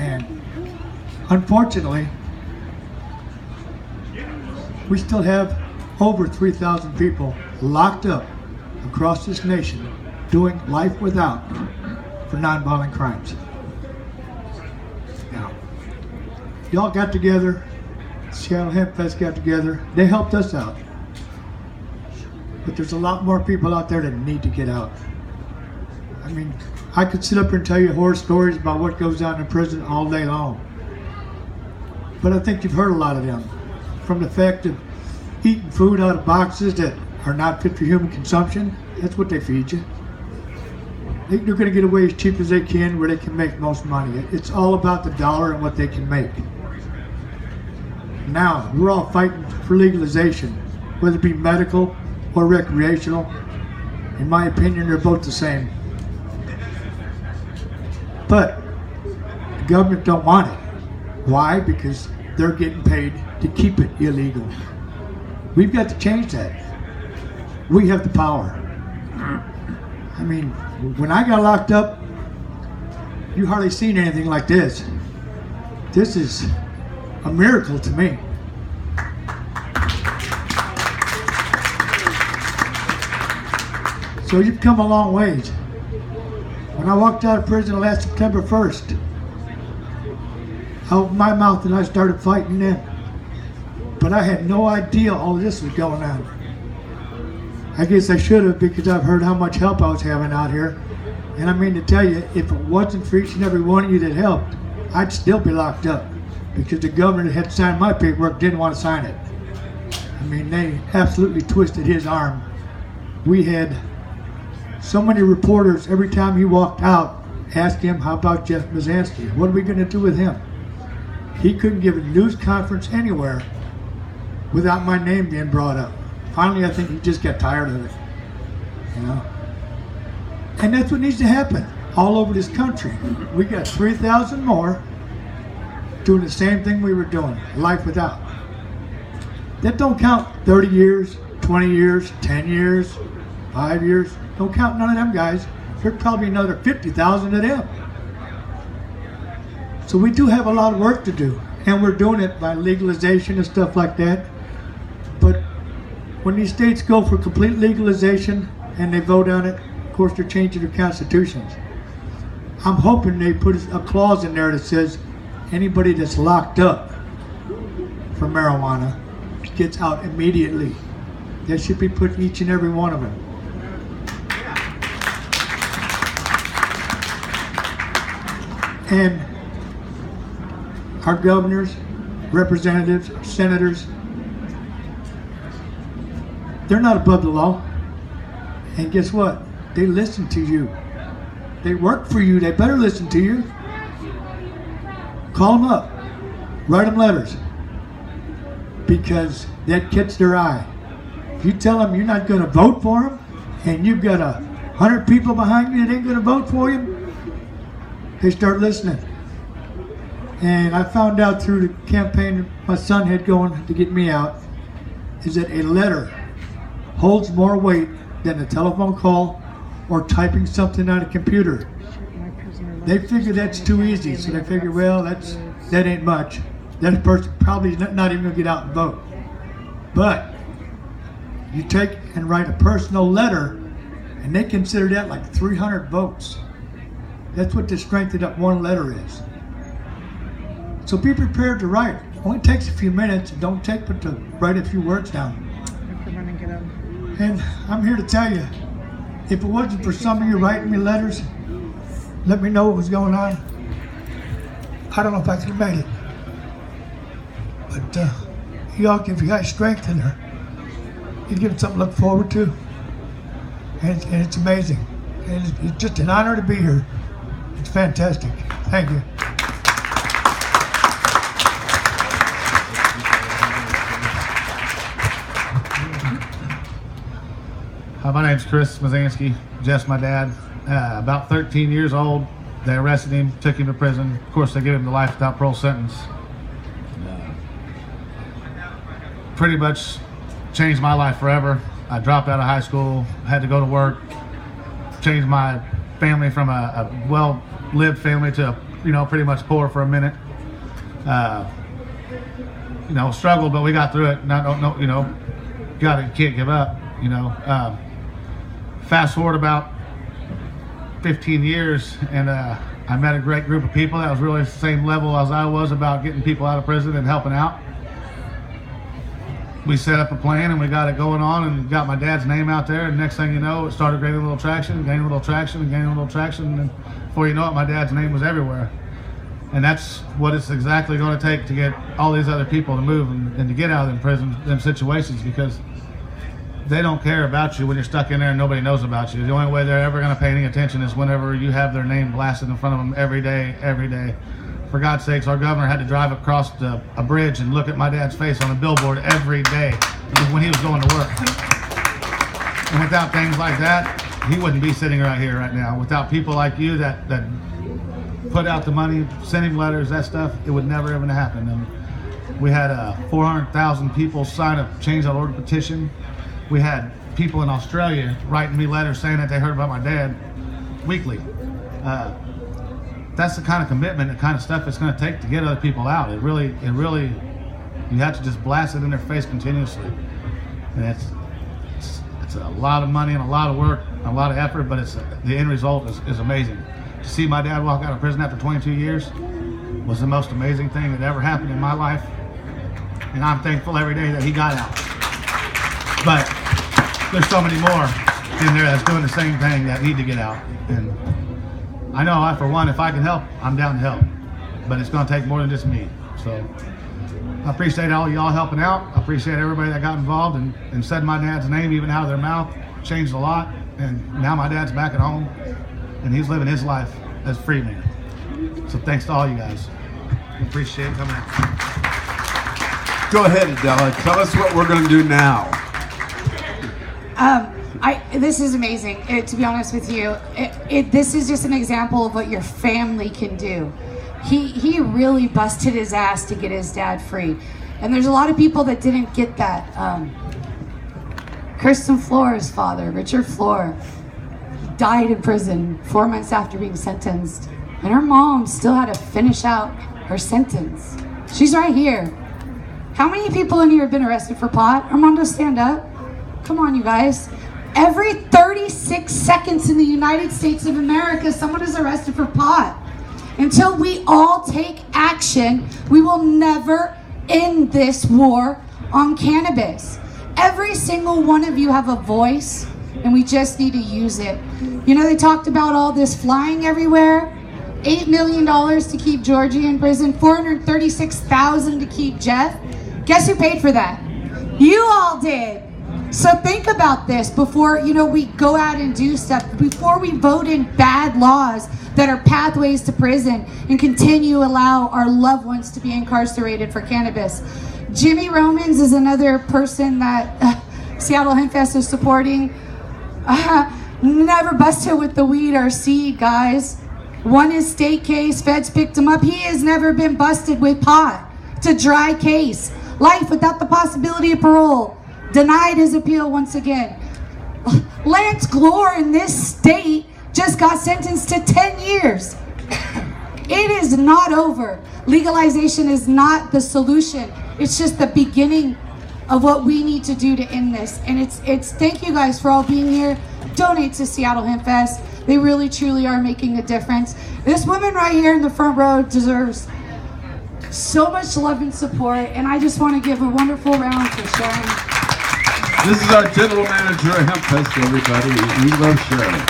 And unfortunately, we still have over 3,000 people locked up across this nation doing life without for nonviolent crimes. Now, y'all got together, Seattle Hempfest got together, they helped us out. But there's a lot more people out there that need to get out. I mean, I could sit up here and tell you horror stories about what goes on in prison all day long. But I think you've heard a lot of them. From the fact of eating food out of boxes that are not fit for human consumption, that's what they feed you. They're going to get away as cheap as they can where they can make most money. It's all about the dollar and what they can make. Now, we're all fighting for legalization, whether it be medical or recreational. In my opinion, they're both the same. But the government don't want it. Why? Because they're getting paid to keep it illegal. We've got to change that. We have the power. I mean, when I got locked up, you hardly seen anything like this. This is a miracle to me. So you've come a long ways. When I walked out of prison last September 1st, I opened my mouth and I started fighting then. But I had no idea all this was going on. I guess I should have, because I've heard how much help I was having out here. And I mean to tell you, if it wasn't for each and every one of you that helped, I'd still be locked up. Because the governor that had signed my paperwork didn't want to sign it. I mean, they absolutely twisted his arm. We had so many reporters, every time he walked out, ask him, how about Jeff Mizanskey? What are we going to do with him? He couldn't give a news conference anywhere without my name being brought up. Finally, I think he just got tired of it, you know. And that's what needs to happen all over this country. We got 3,000 more doing the same thing we were doing, life without. That don't count 30 years, 20 years, 10 years, 5 years. Don't count none of them guys. There's probably another 50,000 of them. So we do have a lot of work to do, and we're doing it by legalization and stuff like that. But when these states go for complete legalization and they vote on it, of course they're changing their constitutions. I'm hoping they put a clause in there that says anybody that's locked up for marijuana gets out immediately. That should be put in each and every one of them. And our governors, representatives, senators, they're not above the law. And guess what? They listen to you. They work for you. They better listen to you. Call them up. Write them letters. Because that catches their eye. If you tell them you're not going to vote for them, and you've got 100 people behind you that ain't going to vote for you, they start listening. And I found out through the campaign my son had going to get me out, is that a letter holds more weight than a telephone call or typing something on a computer. They figure that's too easy, so they figure, well, that ain't much. That person probably is not even going to get out and vote. But you take and write a personal letter, and they consider that like 300 votes. That's what the strength of that one letter is. So be prepared to write. It only takes a few minutes. Don't take but to write a few words down. And I'm here to tell you, if it wasn't for some of you writing me letters, let me know what was going on, I don't know if I could have made it. But y'all give you guys strength in there. You give them something to look forward to. And it's amazing. And it's just an honor to be here. It's fantastic. Thank you. Hi, my name's Chris Mizanskey. Jeff's my dad. About 13 years old, they arrested him, took him to prison. Of course, they gave him the life without parole sentence. Pretty much changed my life forever. I dropped out of high school, had to go to work, changed my family from a well-lived family to pretty much poor for a minute. Struggled, but we got through it. Can't give up. Fast forward about 15 years, and I met a great group of people that was really the same level as I was about getting people out of prison and helping out. We set up a plan and we got it going on and got my dad's name out there, and next thing you know, it started gaining a little traction, and gaining a little traction, and before you know it, my dad's name was everywhere. And that's what it's exactly going to take to get all these other people to move and to get out of them prison, them situations, because they don't care about you when you're stuck in there and nobody knows about you. The only way they're ever going to pay any attention is whenever you have their name blasted in front of them every day. For God's sakes, our governor had to drive across a bridge and look at my dad's face on a billboard every day when he was going to work. And without things like that, he wouldn't be sitting right here right now. Without people like you that put out the money, send him letters, that stuff, it would never even happen. And we had 400,000 people sign a change.org petition. We had people in Australia writing me letters saying that they heard about my dad weekly. That's the kind of commitment, the kind of stuff it's going to take to get other people out. It really, you have to just blast it in their face continuously. And it's a lot of money and a lot of work, and a lot of effort, but the end result is amazing. To see my dad walk out of prison after 22 years was the most amazing thing that ever happened in my life. And I'm thankful every day that he got out. But there's so many more in there that's doing the same thing that need to get out. And I know, for one, if I can help, I'm down to help. But it's going to take more than just me. So I appreciate all y'all helping out. I appreciate everybody that got involved and said my dad's name even out of their mouth. Changed a lot. And now my dad's back at home, and he's living his life as a free man. So thanks to all you guys. Appreciate coming out. Go ahead, Adela. Tell us what we're going to do now. This is amazing. To be honest with you, this is just an example of what your family can do. He really busted his ass to get his dad free, and there's a lot of people that didn't get that. Kristen Floor's father, Richard Floor, died in prison 4 months after being sentenced, and her mom still had to finish out her sentence. She's right here. How many people in here have been arrested for pot? Armando, stand up. Come on, you guys. Every 36 seconds in the United States of America, someone is arrested for pot. Until we all take action, we will never end this war on cannabis. Every single one of you have a voice, and we just need to use it. They talked about all this flying everywhere. $8 million to keep Georgie in prison, $436,000 to keep Jeff. Guess who paid for that? You all did. So think about this before, we go out and do stuff, before we vote in bad laws that are pathways to prison and continue to allow our loved ones to be incarcerated for cannabis. Jimmy Romans is another person that Seattle Hempfest is supporting. Never busted with the weed or seed, guys. Won his state case, feds picked him up. He has never been busted with pot. It's a dry case. Life without the possibility of parole. Denied his appeal once again. Lance Glore in this state just got sentenced to 10 years. It is not over. Legalization is not the solution. It's just the beginning of what we need to do to end this. And it's thank you guys for all being here. Donate to Seattle Hempfest. They really truly are making a difference. This woman right here in the front row deserves so much love and support, and I just want to give a wonderful round for Sharon. This is our general manager of Hempfest, everybody. We love Sharon.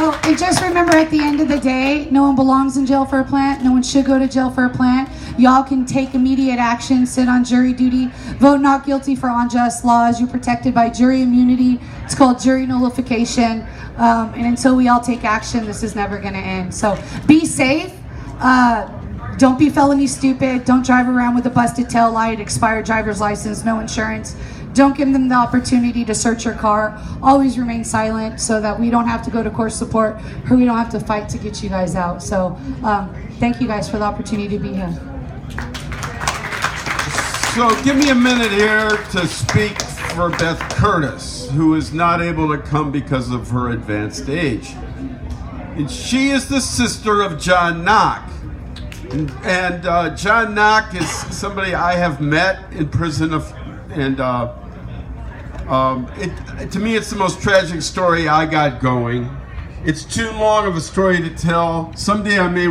Oh, and just remember, at the end of the day, no one belongs in jail for a plant. No one should go to jail for a plant. Y'all can take immediate action, sit on jury duty, vote not guilty for unjust laws. You're protected by jury immunity. It's called jury nullification. And until we all take action, this is never going to end. So be safe. Don't be felony stupid. Don't drive around with a busted tail light, expired driver's license, no insurance. Don't give them the opportunity to search your car. Always remain silent so that we don't have to go to court support or we don't have to fight to get you guys out. So thank you guys for the opportunity to be here. So give me a minute here to speak for Beth Curtis, who is not able to come because of her advanced age. And she is the sister of John Knock. And John Knock is somebody I have met in prison, to me it's the most tragic story I got going. It's too long of a story to tell. Someday I may